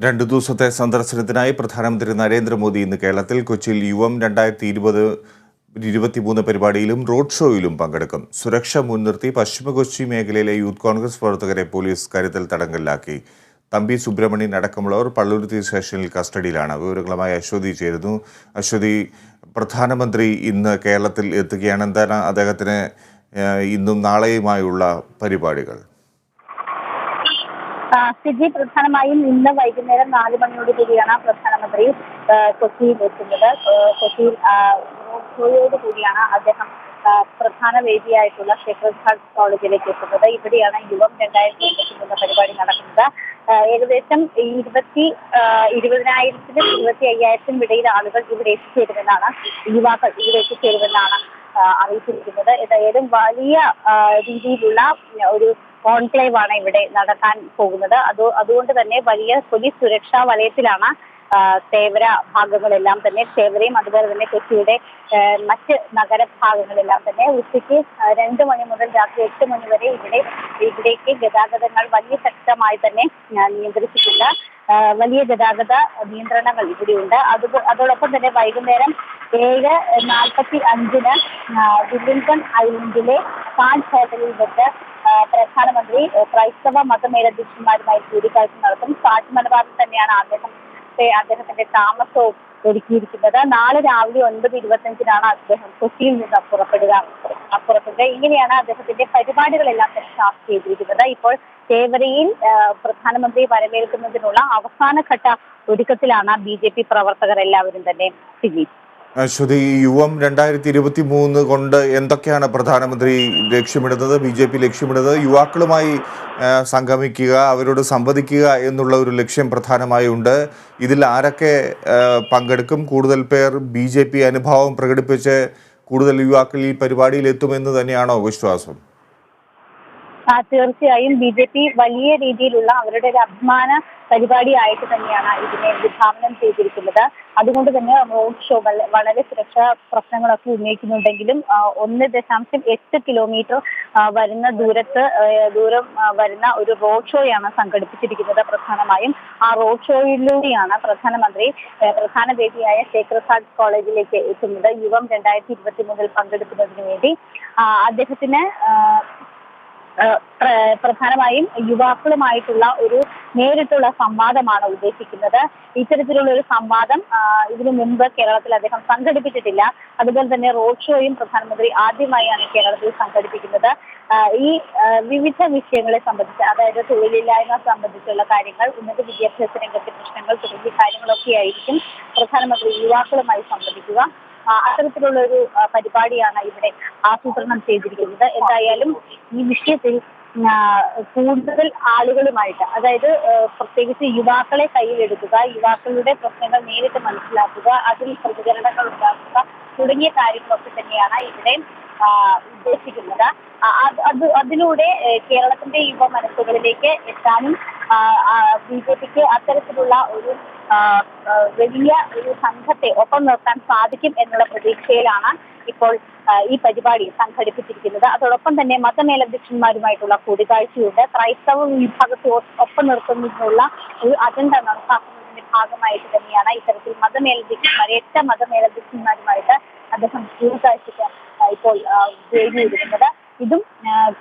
രണ്ടു ദിവസത്തെ സന്ദർശനത്തിനായി പ്രധാനമന്ത്രി നരേന്ദ്രമോദി ഇന്ന് കേരളത്തിൽ കൊച്ചിയിൽ യുവം 2023 പരിപാടിയിലും റോഡ് ഷോയിലും പങ്കെടുക്കും. സുരക്ഷ മുൻനിർത്തി പശ്ചിമ കൊച്ചി മേഖലയിലെ യൂത്ത് കോൺഗ്രസ് പ്രവർത്തകരെ പോലീസ് കരുതൽ തടങ്കലിലാക്കി. തമ്പി സുബ്രഹ്മണ്യൻ അടക്കമുള്ളവർ പള്ളുരുത്തി സ്റ്റേഷനിൽ കസ്റ്റഡിയിലാണ്. വിവരങ്ങളുമായി അശ്വതി ചേരുന്നു. അശ്വതി, പ്രധാനമന്ത്രി ഇന്ന് കേരളത്തിൽ എത്തുകയാണ്. എന്താണ് അദ്ദേഹത്തിന് ഇന്നും നാളെയുമായുള്ള പരിപാടികൾ? സ്ഥിതി പ്രധാനമായും ഇന്ന് വൈകുന്നേരം 4 മണിയോടുകൂടിയാണ് പ്രധാനമന്ത്രി കൊച്ചിയിൽ എത്തുന്നത്. കൊച്ചിയിൽ റോഡ് ഷോയോട് കൂടിയാണ് അദ്ദേഹം പ്രധാന വേദിയായിട്ടുള്ള സേക്രഡ് ഹാർട്ട് കോളേജിലേക്ക് എത്തുന്നത്. ഇവിടെയാണ് യുവം 2023 പരിപാടി നടക്കുന്നത്. ഏകദേശം 20,000-നും 25,000-നും ഇടയിൽ ആളുകൾ ഇവിടെ എത്തിച്ചേരുമെന്നാണ്, യുവാക്കൾ ഇവിടെ എത്തിച്ചേരുമെന്നാണ് അറിയിച്ചിരിക്കുന്നത്. ഏതായാലും വലിയ രീതിയിലുള്ള ഒരു കോൺക്ലേവ് ആണ് ഇവിടെ നടക്കാൻ പോകുന്നത്. അതുകൊണ്ട് തന്നെ വലിയ പോലീസ് സുരക്ഷാ വലയത്തിലാണ് തേവര ഭാഗങ്ങളെല്ലാം തന്നെ. തേവരയും അതുപോലെ തന്നെ കൊച്ചിയുടെ മറ്റ് നഗരഭാഗങ്ങളെല്ലാം തന്നെ ഉച്ചയ്ക്ക് 2 മണി മുതൽ രാത്രി 8 മണി വരെ ഇവിടേക്ക് ഗതാഗതങ്ങൾ വലിയ ശക്തമായി തന്നെ നിയന്ത്രിച്ചിട്ടുണ്ട്. വലിയ ഗതാഗത നിയന്ത്രണങ്ങൾ ഇവിടെയുണ്ട്. അതോടൊപ്പം തന്നെ വൈകുന്നേരം 7:45-ന് വില്ലിംഗ്ടൺ ഐലൻഡിലെ താജ് ഹോട്ടലിൽ വെച്ച് പ്രധാനമന്ത്രി ക്രൈസ്തവ മതമേലധ്യക്ഷന്മാരുമായി കൂടിക്കാഴ്ച നടത്തും. താജ് മലബാറിൽ തന്നെയാണ് അദ്ദേഹത്തിന്റെ താമസവും ഒരുക്കിയിരിക്കുന്നത്. നാളെ രാവിലെ 9:25-നാണ് അദ്ദേഹം കൊച്ചിയിൽ നിന്ന് പുറപ്പെടുക. ഇങ്ങനെയാണ് അദ്ദേഹത്തിന്റെ പരിപാടികളെല്ലാം തന്നെ ചാർട്ട് ചെയ്തിരിക്കുന്നത്. ഇപ്പോൾ തേവരയിൽ പ്രധാനമന്ത്രി വരവേൽക്കുന്നതിനുള്ള അവസാനഘട്ട ഒരുക്കത്തിലാണ് BJP പ്രവർത്തകർ എല്ലാവരും തന്നെ. അശ്വതി, യുവം 2023 കൊണ്ട് എന്തൊക്കെയാണ് പ്രധാനമന്ത്രി ലക്ഷ്യമിടുന്നത്, BJP ലക്ഷ്യമിടുന്നത്? യുവാക്കളുമായി സംഗമിക്കുക, അവരോട് സംവദിക്കുക എന്നുള്ള ഒരു ലക്ഷ്യം പ്രധാനമായുണ്ട്. ഇതിൽ ആരൊക്കെ പങ്കെടുക്കും? കൂടുതൽ പേർ BJP അനുഭാവം പ്രകടിപ്പിച്ച് കൂടുതൽ യുവാക്കൾ ഈ പരിപാടിയിൽ എത്തുമെന്ന് തന്നെയാണോ വിശ്വാസം? തീർച്ചയായും BJP വലിയ രീതിയിലുള്ള അവരുടെ ഒരു അഭിമാന പരിപാടിയായിട്ട് തന്നെയാണ് ഇതിനെ വിഭാവനം ചെയ്തിരിക്കുന്നത്. അതുകൊണ്ട് തന്നെ റോഡ് ഷോ വളരെ സുരക്ഷാ പ്രശ്നങ്ങളൊക്കെ ഉന്നയിക്കുന്നുണ്ടെങ്കിലും 1.8 കിലോമീറ്റർ വരുന്ന ദൂരം വരുന്ന ഒരു റോഡ് ഷോയാണ് സംഘടിപ്പിച്ചിരിക്കുന്നത്. പ്രധാനമായും ആ റോഡ് ഷോയിലൂടെയാണ് പ്രധാനമന്ത്രി പ്രധാന വേദിയായ സേക്രഡ് ഹാർട്ട് കോളേജിലേക്ക് എത്തുന്നത്. യുവം 2023 പങ്കെടുക്കുന്നതിന് വേണ്ടി അദ്ദേഹത്തിന് പ്രധാനമായും യുവാക്കളുമായിട്ടുള്ള ഒരു നേരിട്ടുള്ള സംവാദമാണ് ഉദ്ദേശിക്കുന്നത്. ഇത്തരത്തിലുള്ള ഒരു സംവാദം ഇതിനു മുമ്പ് കേരളത്തിൽ അദ്ദേഹം സംഘടിപ്പിച്ചിട്ടില്ല. അതുപോലെ തന്നെ റോഡ് ഷോയും പ്രധാനമന്ത്രി ആദ്യമായാണ് കേരളത്തിൽ സംഘടിപ്പിക്കുന്നത്. ഈ വിവിധ വിഷയങ്ങളെ സംബന്ധിച്ച്, അതായത് തൊഴിലില്ലായ്മ സംബന്ധിച്ചുള്ള കാര്യങ്ങൾ, ഉന്നത വിദ്യാഭ്യാസ രംഗത്തെ പ്രശ്നങ്ങൾ തുടങ്ങിയ കാര്യങ്ങളൊക്കെ ആയിരിക്കും പ്രധാനമന്ത്രി യുവാക്കളുമായി സംവദിക്കുക. അത്തരത്തിലുള്ള ഒരു പരിപാടിയാണ് ഇവിടെ ആസൂത്രണം ചെയ്തിരിക്കുന്നത്. എന്തായാലും ഈ വിഷയത്തിൽ കൂടുതൽ ആളുകളുമായിട്ട്, അതായത് പ്രത്യേകിച്ച് യുവാക്കളെ കയ്യിലെടുക്കുക, യുവാക്കളുടെ പ്രശ്നങ്ങൾ നേരിട്ട് മനസ്സിലാക്കുക, അതിൽ പ്രതികരണങ്ങൾ ഉണ്ടാക്കുക തുടങ്ങിയ കാര്യങ്ങളൊക്കെ തന്നെയാണ് ഇവിടെ ഉദ്ദേശിക്കുന്നത്. അതിലൂടെ കേരളത്തിന്റെ യുവ മനസ്സുകളിലേക്ക് എത്താനും BJPക്ക് അത്തരത്തിലുള്ള ഒരു വലിയ ഒരു സംഘത്തെ ഒപ്പം നിർത്താൻ സാധിക്കും എന്നുള്ള പ്രതീക്ഷയിലാണ് ഇപ്പോൾ ഈ പരിപാടി സംഘടിപ്പിച്ചിരിക്കുന്നത്. അതോടൊപ്പം തന്നെ മതമേലധ്യക്ഷന്മാരുമായിട്ടുള്ള കൂടിക്കാഴ്ചയുണ്ട്. ക്രൈസ്തവ വിഭാഗത്തെ ഒപ്പം നിർത്തുന്നതിനുള്ള ഒരു അജണ്ട നടപ്പാക്കുന്നതിന്റെ ഭാഗമായിട്ട് തന്നെയാണ് ഇത്തരത്തിൽ മതമേലധ്യക്ഷന്മാരെ 8 മതമേലധ്യക്ഷന്മാരുമായിട്ട് അദ്ദേഹം കൂടിക്കാഴ്ചയ്ക്ക് ഇപ്പോൾ വേദിയൊരുക്കുന്നത്. ഇതും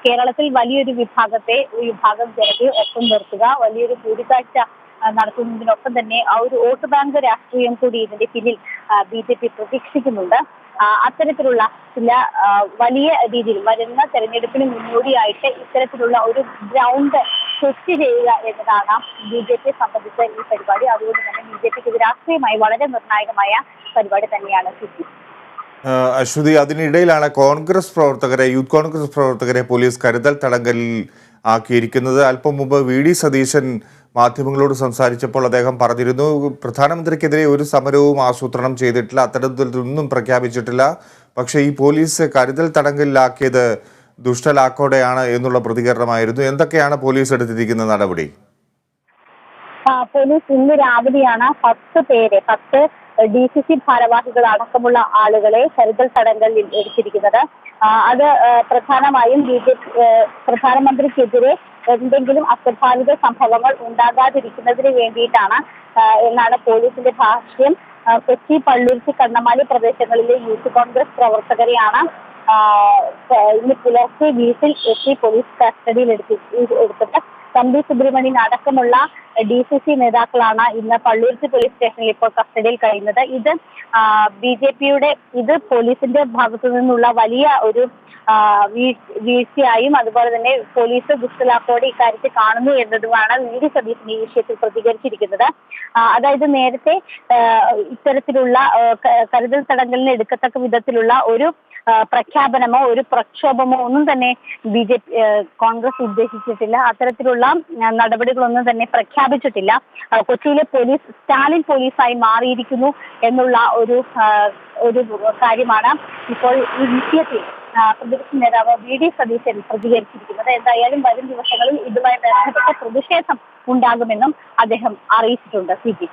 കേരളത്തിൽ വലിയൊരു വിഭാഗം ജനതയെ ഒപ്പം നിർത്തുക, വലിയൊരു കൂടിക്കാഴ്ച നടത്തുന്നതിനൊപ്പം തന്നെ ആ ഒരു വോട്ട് ബാങ്ക് രാഷ്ട്രീയം കൂടി ഇതിന്റെ പിന്നിൽ BJP പ്രതീക്ഷിക്കുന്നുണ്ട്. അത്തരത്തിലുള്ള ചില വലിയ രീതിയിൽ വരുന്ന തെരഞ്ഞെടുപ്പിന് മുന്നോടിയായിട്ട് ഇത്തരത്തിലുള്ള ഒരു ഗ്രൗണ്ട് സെറ്റ് ചെയ്യുക എന്നതാണ് BJP സംബന്ധിച്ച ഈ പരിപാടി. അതുകൊണ്ട് തന്നെ BJPക്ക് ഇത് രാഷ്ട്രീയമായി വളരെ നിർണായകമായ പരിപാടി തന്നെയാണ്. അശ്വതി, അതിനിടയിലാണ് യൂത്ത് കോൺഗ്രസ് പ്രവർത്തകരെ പോലീസ് കരുതൽ തടങ്കലിൽ ആക്കിയിരിക്കുന്നത്. അല്പം മുമ്പ് VD സതീശൻ മാധ്യമങ്ങളോട് സംസാരിച്ചപ്പോൾ അദ്ദേഹം പറഞ്ഞിരുന്നു, പ്രധാനമന്ത്രിക്കെതിരെ ഒരു സമരവും ആസൂത്രണം ചെയ്തിട്ടില്ല, അത്തരത്തിലൊന്നും പ്രഖ്യാപിച്ചിട്ടില്ല. പക്ഷേ ഈ പോലീസ് കരുതൽ തടങ്കലിലാക്കിയത് ദുഷ്ടലാക്കോടെയാണ് എന്നുള്ള പ്രതികരണമായിരുന്നു. എന്തൊക്കെയാണ് പോലീസ് എടുത്തിരിക്കുന്ന നടപടി? പോലീസ് ഇന്ന് രാവിലെയാണ് 10 DCC ഭാരവാഹികൾ അടക്കമുള്ള ആളുകളെ കരുതൽ തടങ്കലിൽ എടുത്തിരിക്കുന്നത്. അത് പ്രധാനമായും പ്രധാനമന്ത്രിക്കെതിരെ എന്തെങ്കിലും അസ്വാഭാവിക സംഭവങ്ങൾ ഉണ്ടാകാതിരിക്കുന്നതിന് വേണ്ടിയിട്ടാണ് എന്നാണ് പോലീസിന്റെ ഭാഷ്യം. കൊച്ചി, പള്ളുരുത്തി, കണ്ണമാലി പ്രദേശങ്ങളിലെ യൂത്ത് കോൺഗ്രസ് പ്രവർത്തകരെയാണ് ഇന്ന് പുലർച്ചെ വീട്ടിൽ എത്തി പോലീസ് കസ്റ്റഡിയിൽ എടുത്തത്. തമ്പി സുബ്രഹ്മണ്യൻ അടക്കമുള്ള DCC നേതാക്കളാണ് ഇന്ന് പള്ളുരുത്തി പോലീസ് സ്റ്റേഷനിൽ ഇപ്പോൾ കസ്റ്റഡിയിൽ കഴിയുന്നത്. ഇത് BJPയുടെ ഇത് പോലീസിന്റെ ഭാഗത്തു നിന്നുള്ള വലിയ ഒരു വീഴ്ചയായും അതുപോലെ തന്നെ പോലീസ് ദുഷ്ടലാക്കോടെ ഇക്കാര്യത്തെ കാണുന്നു എന്നതുമാണ് VD സതീശൻ ഈ വിഷയത്തിൽ പ്രതികരിച്ചിരിക്കുന്നത്. അതായത് നേരത്തെ ഇത്തരത്തിലുള്ള കരുതൽ തടങ്കലിന് എടുക്കത്തക്ക വിധത്തിലുള്ള ഒരു പ്രഖ്യാപനമോ ഒരു പ്രക്ഷോഭമോ ഒന്നും തന്നെ കോൺഗ്രസ് ഉദ്ദേശിച്ചിട്ടില്ല. അത്തരത്തിലുള്ള നടപടികളൊന്നും തന്നെ പ്രഖ്യാപിച്ചിട്ടില്ല. കൊച്ചിയിലെ പോലീസ് സ്റ്റാലിൻ പോലീസായി മാറിയിരിക്കുന്നു എന്നുള്ള ഒരു കാര്യമാണ് ഇപ്പോൾ ഈ വിഷയത്തിൽ പ്രതിപക്ഷ നേതാവ് VD സതീശൻ പ്രതികരിച്ചിരിക്കുന്നത്. എന്തായാലും വരും ദിവസങ്ങളിൽ ഇതുമായി ബന്ധപ്പെട്ട പ്രതിഷേധം ഉണ്ടാകുമെന്നും അദ്ദേഹം അറിയിച്ചിട്ടുണ്ട്. CP